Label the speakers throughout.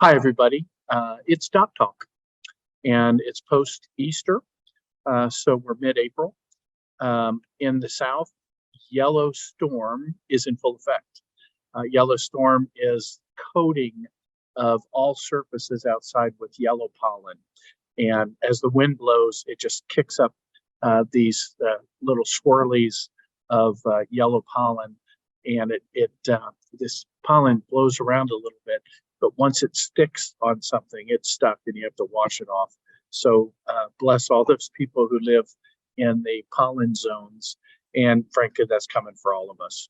Speaker 1: Hi, everybody. It's DocTalk, and it's post-Easter, so we're mid-April. In the South, yellow storm is in full effect. Yellow storm is coating of all surfaces outside with yellow pollen, and as the wind blows, it just kicks up these little swirlies of yellow pollen, and this pollen blows around a little bit, but once it sticks on something, it's stuck and you have to wash it off. So bless all those people who live in the pollen zones. And frankly, that's coming for all of us.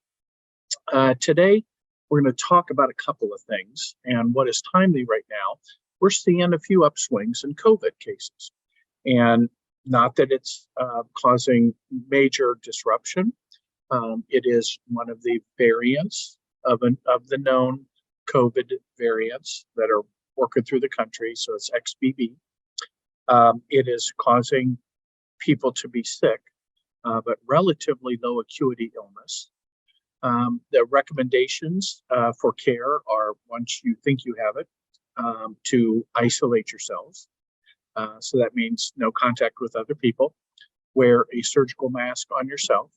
Speaker 1: Today, we're going to talk about a couple of things. And what is timely right now, we're seeing a few upswings in COVID cases. And not that it's causing major disruption. It is one of the variants of the known COVID variants that are working through the country. So it's XBB. It is causing people to be sick, but relatively low acuity illness. The recommendations for care are, once you think you have it, to isolate yourselves. So that means no contact with other people. Wear a surgical mask on yourself.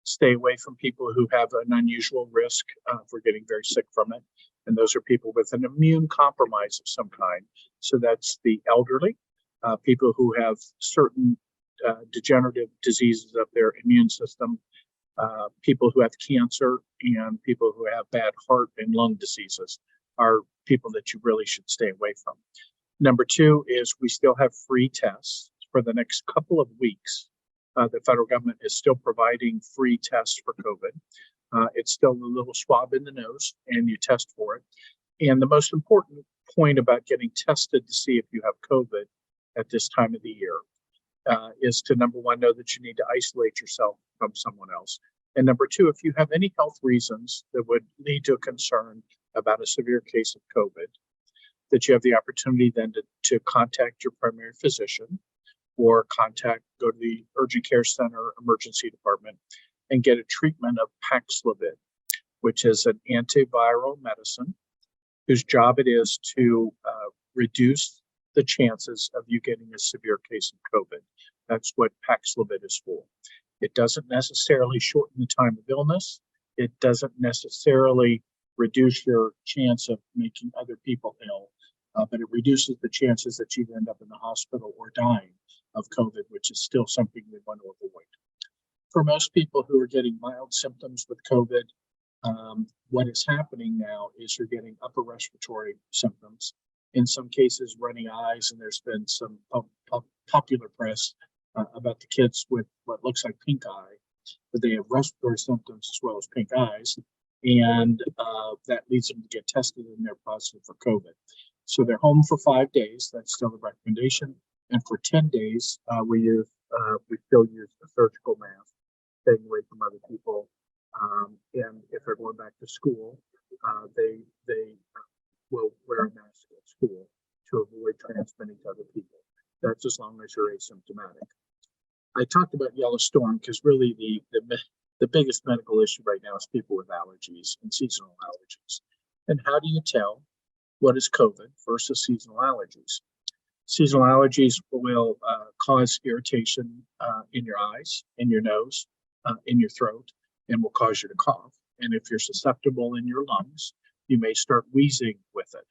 Speaker 1: Stay away from people who have an unusual risk for getting very sick from it. And those are people with an immune compromise of some kind. So that's the elderly, people who have certain degenerative diseases of their immune system, people who have cancer, and people who have bad heart and lung diseases are people that you really should stay away from. Number two is we still have free tests for the next couple of weeks. The federal government is still providing free tests for COVID. It's still a little swab in the nose and you test for it. And the most important point about getting tested to see if you have COVID at this time of the year is to, number one, know that you need to isolate yourself from someone else. And number two, if you have any health reasons that would lead to a concern about a severe case of COVID, that you have the opportunity then to contact your primary physician or go to the urgent care center emergency department and get a treatment of Paxlovid, which is an antiviral medicine whose job it is to reduce the chances of you getting a severe case of COVID. That's what Paxlovid is for. It doesn't necessarily shorten the time of illness. It doesn't necessarily reduce your chance of making other people ill, but it reduces the chances that you end up in the hospital or dying of COVID, which is still something we want to avoid. For most people who are getting mild symptoms with COVID, what is happening now is you're getting upper respiratory symptoms, in some cases runny eyes, and there's been some popular press about the kids with what looks like pink eye, but they have respiratory symptoms as well as pink eyes, and that leads them to get tested and they're positive for COVID. So they're home for 5 days. That's still the recommendation. And for 10 days, we still use a surgical mask, staying away from other people. And if they're going back to school, they will wear a mask at school to avoid transmitting to other people. That's as long as you're asymptomatic. I talked about yellow storm because really the biggest medical issue right now is people with allergies and seasonal allergies. And how do you tell what is COVID versus seasonal allergies? Seasonal allergies will cause irritation in your eyes, in your nose, in your throat, and will cause you to cough. And if you're susceptible in your lungs, you may start wheezing with it.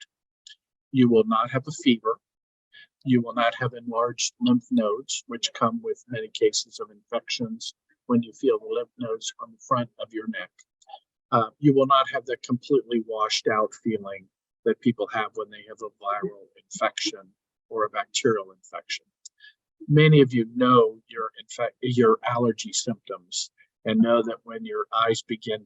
Speaker 1: You will not have a fever. You will not have enlarged lymph nodes, which come with many cases of infections when you feel the lymph nodes on the front of your neck. You will not have the completely washed out feeling that people have when they have a viral infection or a bacterial infection. Many of you know your allergy symptoms and know that when your eyes begin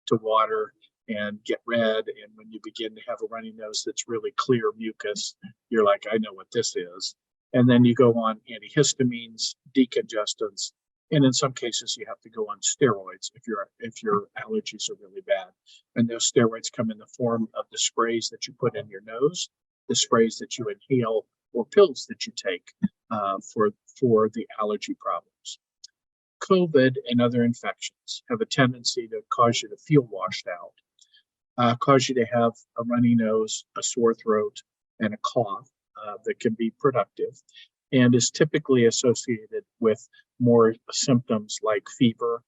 Speaker 1: to water and get red, and when you begin to have a runny nose that's really clear mucus, you're like, I know what this is. And then you go on antihistamines, decongestants, and in some cases you have to go on steroids if your allergies are really bad. And those steroids come in the form of the sprays that you put in your nose, the sprays that you inhale, or pills that you take for the allergy problems. COVID and other infections have a tendency to cause you to feel washed out, cause you to have a runny nose, a sore throat, and a cough that can be productive, and is typically associated with more symptoms like fever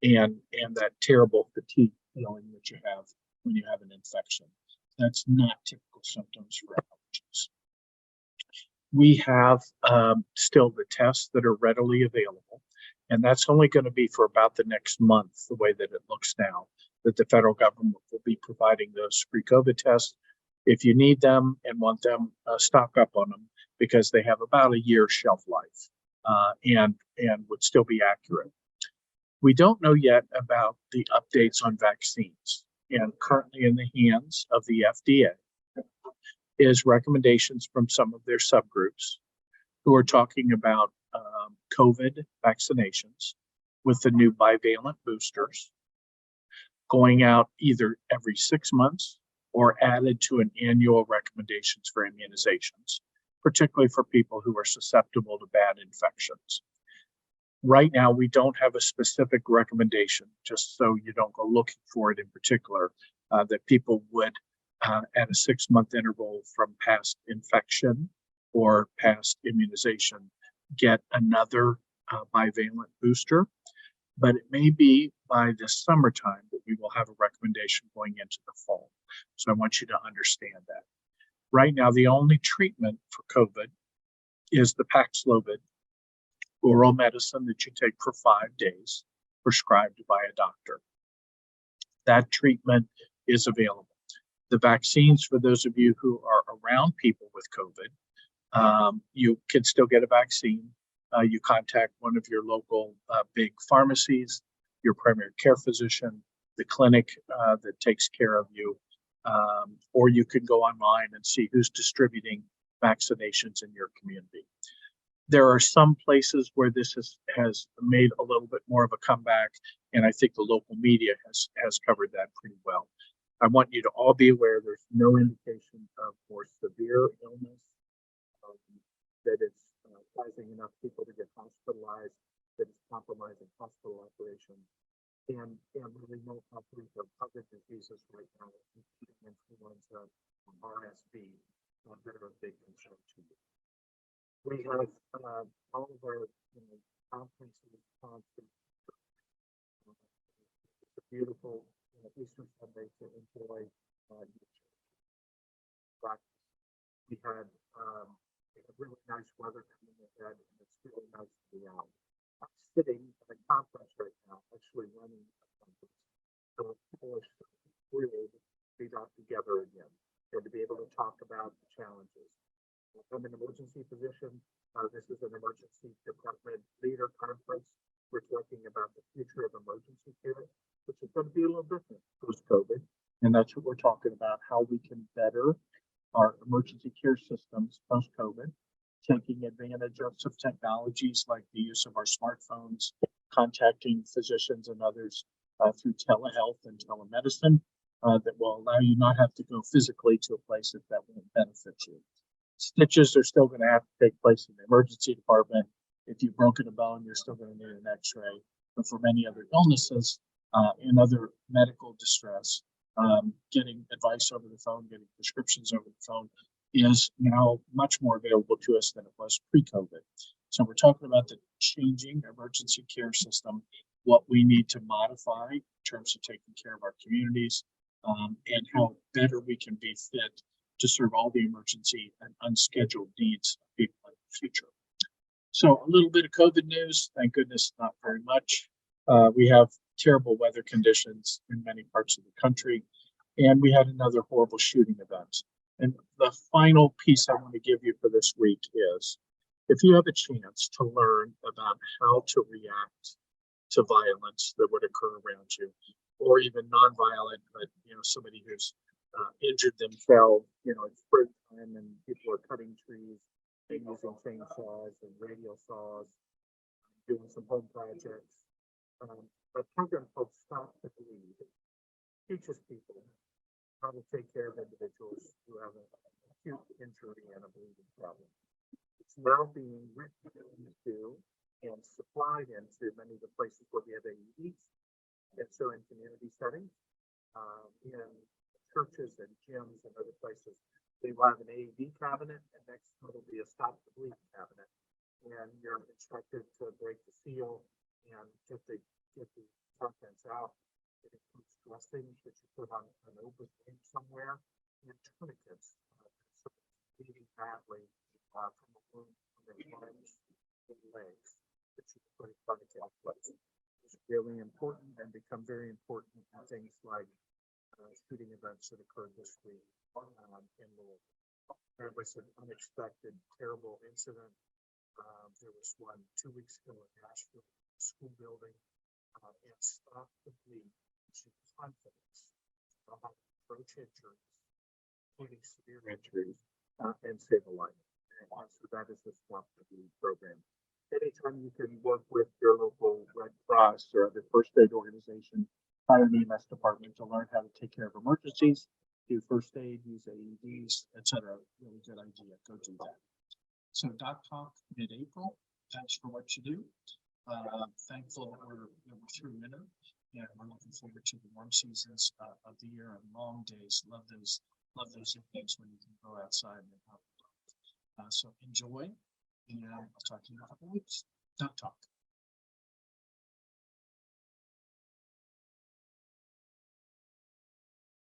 Speaker 1: and that terrible fatigue feeling that you have when you have an infection. That's not typical symptoms for allergies. We have still the tests that are readily available, and that's only going to be for about the next month, the way that it looks now, that the federal government will be providing those free COVID tests. If you need them and want them, stock up on them, because they have about a year shelf life and would still be accurate. We don't know yet about the updates on vaccines, and currently in the hands of the FDA is recommendations from some of their subgroups who are talking about COVID vaccinations with the new bivalent boosters going out either every 6 months or added to an annual recommendations for immunizations, particularly for people who are susceptible to bad infections. Right now, we don't have a specific recommendation, just so you don't go looking for it in particular, that people would, at a 6-month interval from past infection or past immunization, get another bivalent booster. But it may be by the summertime that we will have a recommendation going into the fall. So I want you to understand that. Right now, the only treatment for COVID is the Paxlovid oral medicine that you take for 5 days, prescribed by a doctor. That treatment is available. The vaccines, for those of you who are around people with COVID, you can still get a vaccine. You contact one of your local big pharmacies, your primary care physician, the clinic that takes care of you, or you can go online and see who's distributing vaccinations in your community. There are some places where this has made a little bit more of a comeback, and I think the local media has covered that pretty well. I want you to all be aware there's no indication of more severe illness that is causing enough people to get hospitalized, that is compromising hospital operations, and really no outbreak of other diseases right now, including influenza, RSV, that are a big concern to you. We have all of our conferences, concerts. It's a beautiful Easter Sunday to enjoy practice. We had really nice weather coming ahead, and it's really nice to be out. I'm sitting at a conference right now, actually running a conference. So people are thrilled to be back together again and to be able to talk about the challenges. I'm an emergency physician. This is an emergency department leader conference. We're talking about the future of emergency care, which is going to be a little different post-COVID. And that's what we're talking about, how we can better our emergency care systems post-COVID, taking advantage of some technologies like the use of our smartphones, contacting physicians and others through telehealth and telemedicine that will allow you not have to go physically to a place if that won't benefit you. Stitches are still going to have to take place in the emergency department. If you've broken a bone, you're still going to need an x-ray. But for many other illnesses and other medical distress, getting advice over the phone, getting prescriptions over the phone is now much more available to us than it was pre-COVID. So we're talking about the changing emergency care system, what we need to modify in terms of taking care of our communities, and how better we can be fit to serve all the emergency and unscheduled needs of people in the future. So a little bit of COVID news, thank goodness, not very much. We have terrible weather conditions in many parts of the country, and we had another horrible shooting event. And the final piece I want to give you for this week is, if you have a chance to learn about how to react to violence that would occur around you, or even nonviolent, but somebody who's injured themselves, it's springtime and people are cutting trees and using chainsaws and radial saws, doing some home projects. A program called Stop the Bleed teaches people how to take care of individuals who have an acute injury and a bleeding problem. It's now being written into and supplied into many of the places where we have AEDs, and so in community settings, in churches and gyms and other places They will have an AED cabinet, and next to it will be a stop the bleed cabinet. And you're instructed to break the seal and get the contents out. It includes dressings that you put on an open wound somewhere, and tourniquets. So bleeding badly from a wound from their arms and legs that you put in tourniquet place. It's really important and become very important in things like shooting events that occurred this week in Louisville. There was an unexpected, terrible incident. There was one 2 weeks ago in Nashville, school building, and stop the bleed to confidence, approach injuries, including severe injuries, and save a life. And so that is the Swamp the Bleed program. Anytime you can work with your local Red Cross or other first aid organization, fire and EMS department to learn how to take care of emergencies, do first aid, use AEDs, etc. Really good idea. Go do that. So DocTalk mid-April. Thanks for what you do. Thankful that we're through winter, and we're looking forward to the warm seasons of the year and long days. Love those evenings when you can go outside and have so enjoy. And I'll talk to you in a couple of weeks. DocTalk.